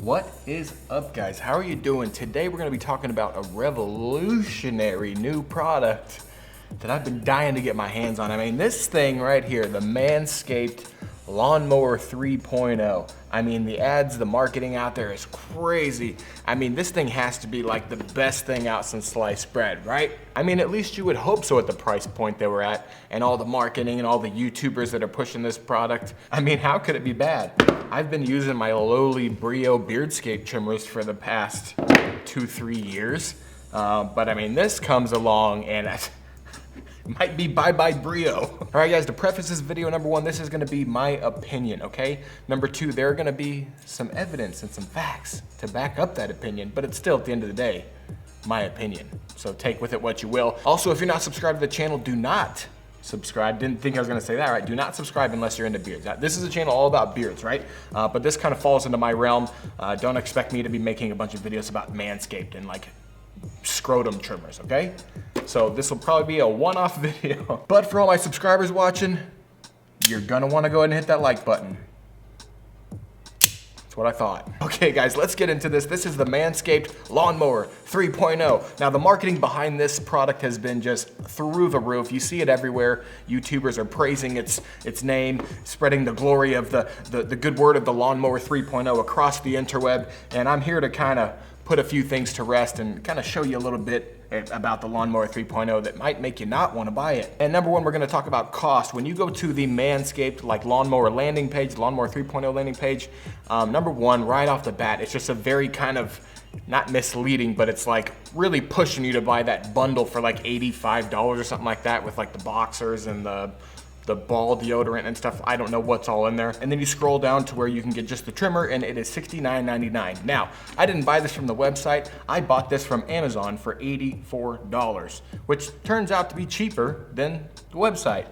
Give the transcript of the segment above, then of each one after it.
What is up, guys? How are you doing? Today we're going to be talking about a revolutionary new product that I've been dying to get my hands on. I mean, this thing right here, the Manscaped Lawnmower 3.0. I mean, the ads, the marketing out there is crazy. I mean, this thing has to be like the best thing out since sliced bread, right? I mean, at least you would hope so at the price point they were at and all the marketing and all the YouTubers that are pushing this product. I mean, how could it be bad? I've been using my lowly Brio Beardscape trimmers for the past 2-3 years. But I mean, this comes along and it might be bye-bye Brio. All right, guys, to preface this video, number one, this is gonna be my opinion, okay? Number two, there are gonna be some evidence and some facts to back up that opinion, but it's still, at the end of the day, my opinion. So take with it what you will. Also, if you're not subscribed to the channel, do not subscribe. Didn't think I was gonna say that, right? Do not subscribe unless you're into beards. This is a channel all about beards, right? But this kind of falls into my realm. Don't expect me to be making a bunch of videos about Manscaped and like scrotum trimmers, okay? So this will probably be a one-off video. But for all my subscribers watching, you're gonna wanna go ahead and hit that like button. That's what I thought. Okay, guys, let's get into this. This is the Manscaped Lawnmower 3.0. Now, the marketing behind this product has been just through the roof. You see it everywhere. YouTubers are praising its name, spreading the glory of the good word of the Lawnmower 3.0 across the interweb. And I'm here to kind of put a few things to rest and kind of show you a little bit about the Lawnmower 3.0 that might make you not want to buy it. And number one, we're going to talk about cost. When you go to the Manscaped like Lawnmower landing page, Lawnmower 3.0 landing page, number one, right off the bat, it's just a very kind of not misleading, but it's like really pushing you to buy that bundle for like $85 or something like that with like the boxers and the ball deodorant and stuff. I don't know what's all in there. And then you scroll down to where you can get just the trimmer and it is $69.99. Now, I didn't buy this from the website. I bought this from Amazon for $84, which turns out to be cheaper than the website.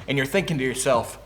And you're thinking to yourself,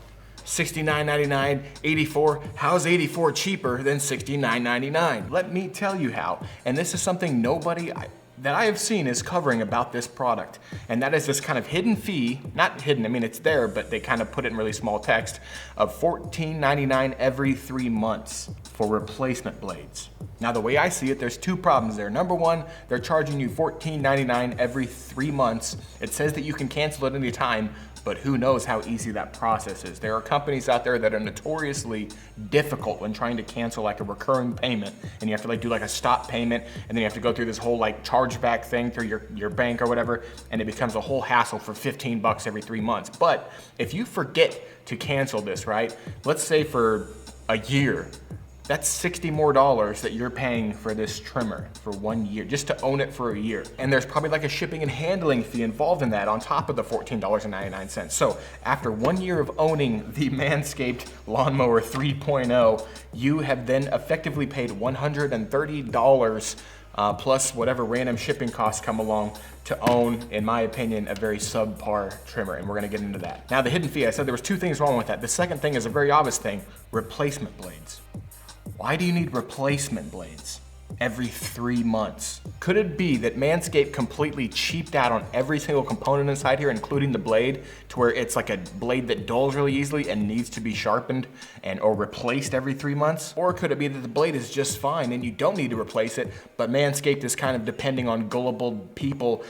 $69.99, $84, how's $84 cheaper than $69.99? Let me tell you how. And this is something nobody that I have seen is covering about this product. And that is this kind of hidden fee, not hidden, I mean it's there, but they kind of put it in really small text, of $14.99 every 3 months for replacement blades. Now the way I see it, there's two problems there. Number one, they're charging you $14.99 every 3 months. It says that you can cancel at any time, but who knows how easy that process is. There are companies out there that are notoriously difficult when trying to cancel like a recurring payment, and you have to like do like a stop payment, and then you have to go through this whole like chargeback thing through your bank or whatever, and it becomes a whole hassle for 15 bucks every 3 months. But if you forget to cancel this, right? Let's say for a year, that's $60 more that you're paying for this trimmer for 1 year, just to own it for a year. And there's probably like a shipping and handling fee involved in that on top of the $14.99. So after 1 year of owning the Manscaped Lawnmower 3.0, you have then effectively paid $130 plus whatever random shipping costs come along to own, in my opinion, a very subpar trimmer, and we're gonna get into that. Now the hidden fee, I said there was two things wrong with that. The second thing is a very obvious thing, replacement blades. Why do you need replacement blades every 3 months? Could it be that Manscaped completely cheaped out on every single component inside here, including the blade, to where it's like a blade that dulls really easily and needs to be sharpened or replaced every 3 months? Or could it be that the blade is just fine and you don't need to replace it, but Manscaped is kind of depending on gullible people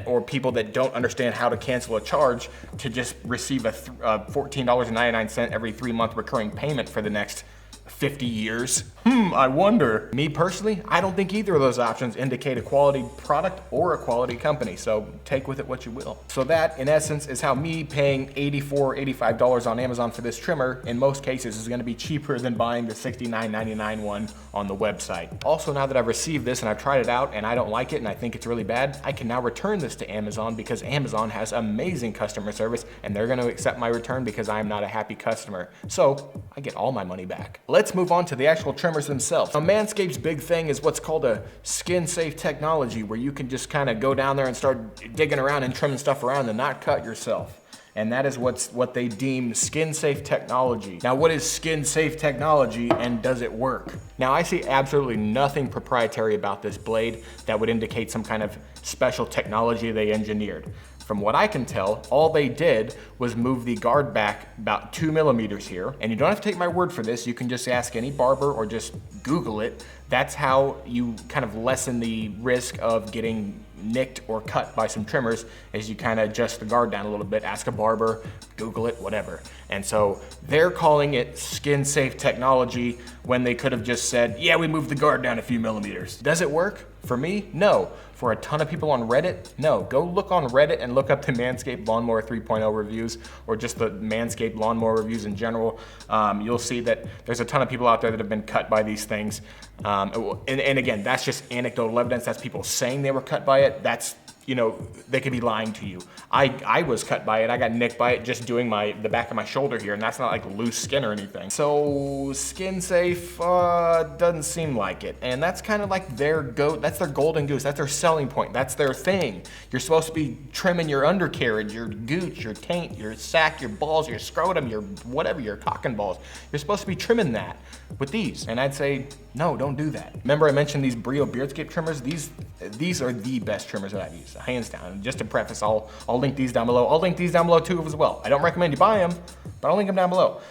or people that don't understand how to cancel a charge to just receive a $14.99 every 3 month recurring payment for the next 50 years? I wonder. Me personally, I don't think either of those options indicate a quality product or a quality company, so take with it what you will. So that, in essence, is how me paying $84, $85 on Amazon for this trimmer, in most cases, is gonna be cheaper than buying the $69.99 one on the website. Also, now that I've received this and I've tried it out and I don't like it and I think it's really bad, I can now return this to Amazon because Amazon has amazing customer service and they're gonna accept my return because I am not a happy customer. So I get all my money back. Let's move on to the actual trimmers themselves. Now, Manscaped's big thing is what's called a skin-safe technology, where you can just kind of go down there and start digging around and trimming stuff around and not cut yourself. And that is what they deem skin-safe technology. Now, what is skin-safe technology and does it work? Now, I see absolutely nothing proprietary about this blade that would indicate some kind of special technology they engineered. From what I can tell, all they did was move the guard back about 2 millimeters here. And you don't have to take my word for this. You can just ask any barber or just Google it. That's how you kind of lessen the risk of getting nicked or cut by some trimmers, as you kind of adjust the guard down a little bit. Ask a barber, Google it, whatever. And so they're calling it skin safe technology when they could have just said, yeah, we moved the guard down a few millimeters. Does it work? For me, no. For a ton of people on Reddit, no. Go look on Reddit and look up the Manscaped Lawnmower 3.0 reviews, or just the Manscaped Lawnmower reviews in general. You'll see that there's a ton of people out there that have been cut by these things. And again, that's just anecdotal evidence. That's people saying they were cut by it. That's, you know, they could be lying to you. I was cut by it. I got nicked by it just doing the back of my shoulder here, and that's not like loose skin or anything. So skin safe doesn't seem like it. And that's kind of like that's their golden goose. That's their selling point. That's their thing. You're supposed to be trimming your undercarriage, your gooch, your taint, your sack, your balls, your scrotum, your whatever, your cock and balls. You're supposed to be trimming that with these. And I'd say, no, don't do that. Remember I mentioned these Brio Beardscape trimmers? These are the best trimmers that I've used, hands down. And just to preface, I'll link these down below. I'll link these down below too as well. I don't recommend you buy them, but I'll link them down below.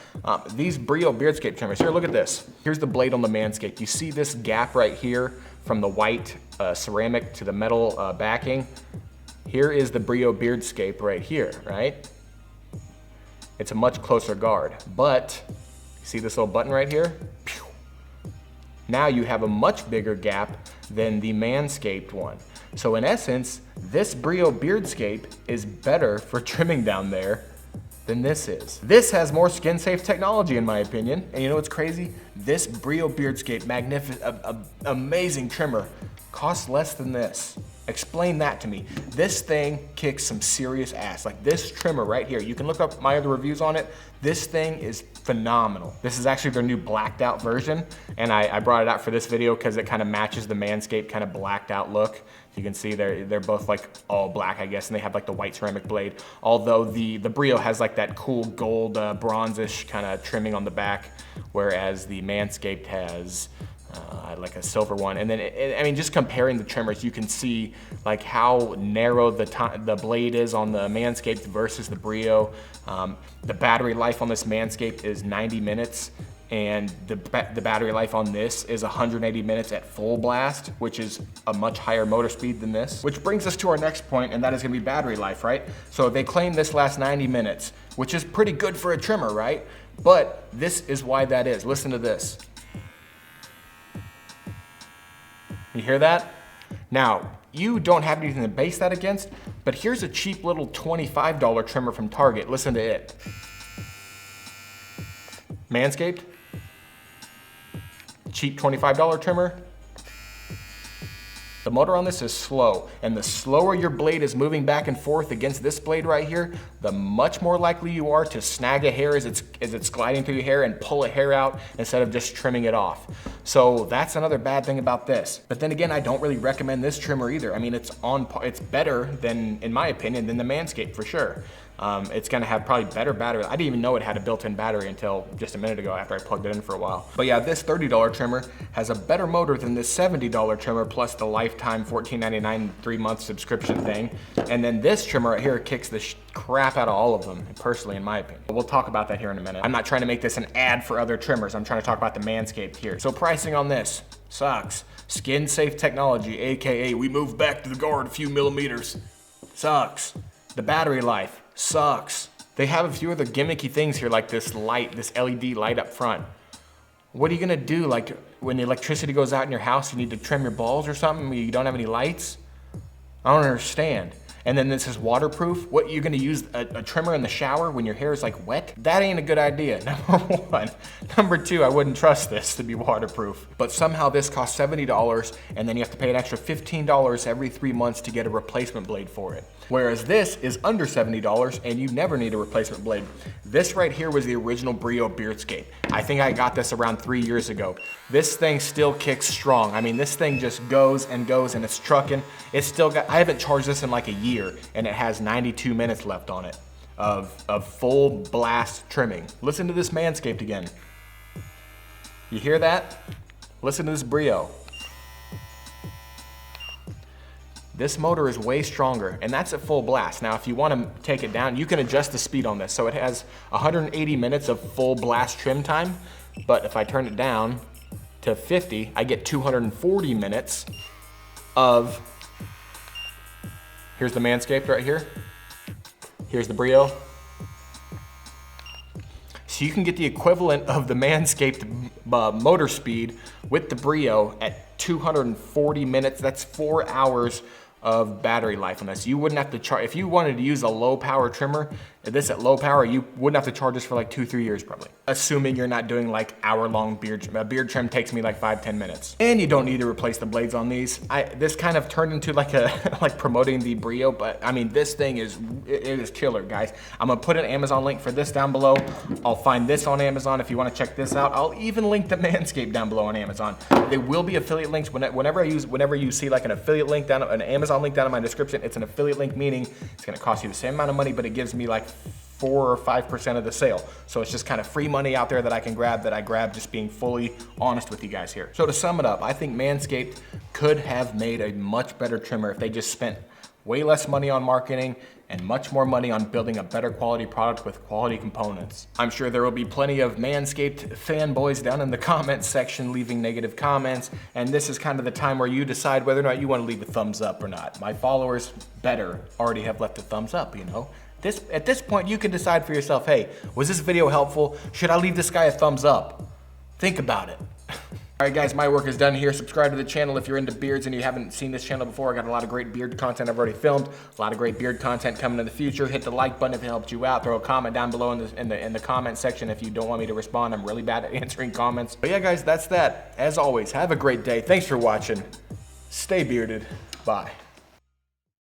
These Brio Beardscape trimmers, here, look at this. Here's the blade on the Manscaped. You see this gap right here from the white ceramic to the metal backing? Here is the Brio Beardscape right here, right? It's a much closer guard, but you see this little button right here? Pew. Now you have a much bigger gap than the Manscaped one. So in essence, this Brio Beardscape is better for trimming down there than this is. This has more skin safe technology in my opinion. And you know what's crazy? This Brio Beardscape, amazing trimmer, costs less than this. Explain that to me. This thing kicks some serious ass. Like this trimmer right here, you can look up my other reviews on it. This thing is phenomenal. This is actually their new blacked out version. And I brought it out for this video because it kind of matches the Manscaped kind of blacked out look. You can see they're both like all black, I guess, and they have like the white ceramic blade. Although the Brio has like that cool gold bronzish kind of trimming on the back, whereas the Manscaped has like a silver one. And then, I mean, just comparing the trimmers, you can see like how narrow the blade is on the Manscaped versus the Brio. The battery life on this Manscaped is 90 minutes. And the battery life on this is 180 minutes at full blast, which is a much higher motor speed than this. Which brings us to our next point, and that is gonna be battery life, right? So they claim this lasts 90 minutes, which is pretty good for a trimmer, right? But this is why that is. Listen to this. You hear that? Now, you don't have anything to base that against, but here's a cheap little $25 trimmer from Target. Listen to it. Manscaped. Cheap $25 trimmer. The motor on this is slow, and the slower your blade is moving back and forth against this blade right here, the much more likely you are to snag a hair as it's gliding through your hair and pull a hair out instead of just trimming it off. So that's another bad thing about this. But then again, I don't really recommend this trimmer either. I mean, it's better than, in my opinion, than the Manscaped for sure. It's gonna have probably better battery. I didn't even know it had a built-in battery until just a minute ago after I plugged it in for a while. But yeah, this $30 trimmer has a better motor than this $70 trimmer plus the lifetime $14.99 3-month subscription thing. And then this trimmer right here kicks the crap out of all of them, personally, in my opinion. But we'll talk about that here in a minute. I'm not trying to make this an ad for other trimmers. I'm trying to talk about the Manscaped here. So pricing on this sucks. Skin safe technology, AKA we moved back to the guard a few millimeters. Sucks. The battery life sucks. They have a few other gimmicky things here like this light, this LED light up front. What are you gonna do? Like when the electricity goes out in your house, you need to trim your balls or something, you don't have any lights? I don't understand. And then this is waterproof. What, you're gonna use a trimmer in the shower when your hair is like wet? That ain't a good idea, number one. Number two, I wouldn't trust this to be waterproof. But somehow this costs $70 and then you have to pay an extra $15 every 3 months to get a replacement blade for it. Whereas this is under $70 and you never need a replacement blade. This right here was the original Brio Beardscape. I think I got this around 3 years ago. This thing still kicks strong. I mean, this thing just goes and it's trucking. It's still got, I haven't charged this in like a year and it has 92 minutes left on it of full blast trimming. Listen to this Manscaped again. You hear that? Listen to this Brio. This motor is way stronger, and that's at full blast. Now, if you want to take it down, you can adjust the speed on this. So it has 180 minutes of full blast trim time, but if I turn it down to 50, I get 240 minutes of, here's the Manscaped right here. Here's the Brio. So you can get the equivalent of the Manscaped motor speed with the Brio at 240 minutes. That's 4 hours of battery life on this. You wouldn't have to charge, if you wanted to use a low power trimmer, this at low power, you wouldn't have to charge this for like 2-3 years probably. Assuming you're not doing like hour-long beard trim. A beard trim takes me like 5-10 minutes. And you don't need to replace the blades on these. This kind of turned into like a, like promoting the Brio, but I mean, this thing is, it is killer, guys. I'm gonna put an Amazon link for this down below. I'll find this on Amazon if you wanna check this out. I'll even link the Manscaped down below on Amazon. They will be affiliate links whenever you see like an affiliate link down, an Amazon link down in my description. It's an affiliate link, meaning it's gonna cost you the same amount of money, but it gives me like 4 or 5% of the sale. So it's just kind of free money out there that I can grab, that I grab, just being fully honest with you guys here. So to sum it up, I think Manscaped could have made a much better trimmer if they just spent way less money on marketing and much more money on building a better quality product with quality components. I'm sure there will be plenty of Manscaped fanboys down in the comments section leaving negative comments, and this is kind of the time where you decide whether or not you want to leave a thumbs up or not. My followers better already have left a thumbs up, you know? At this point, you can decide for yourself, hey, was this video helpful? Should I leave this guy a thumbs up? Think about it. All right, guys, my work is done here. Subscribe to the channel if you're into beards and you haven't seen this channel before. I got a lot of great beard content I've already filmed. A lot of great beard content coming in the future. Hit the like button if it helped you out. Throw a comment down below in the comment section if you don't want me to respond. I'm really bad at answering comments. But yeah, guys, that's that. As always, have a great day. Thanks for watching. Stay bearded. Bye.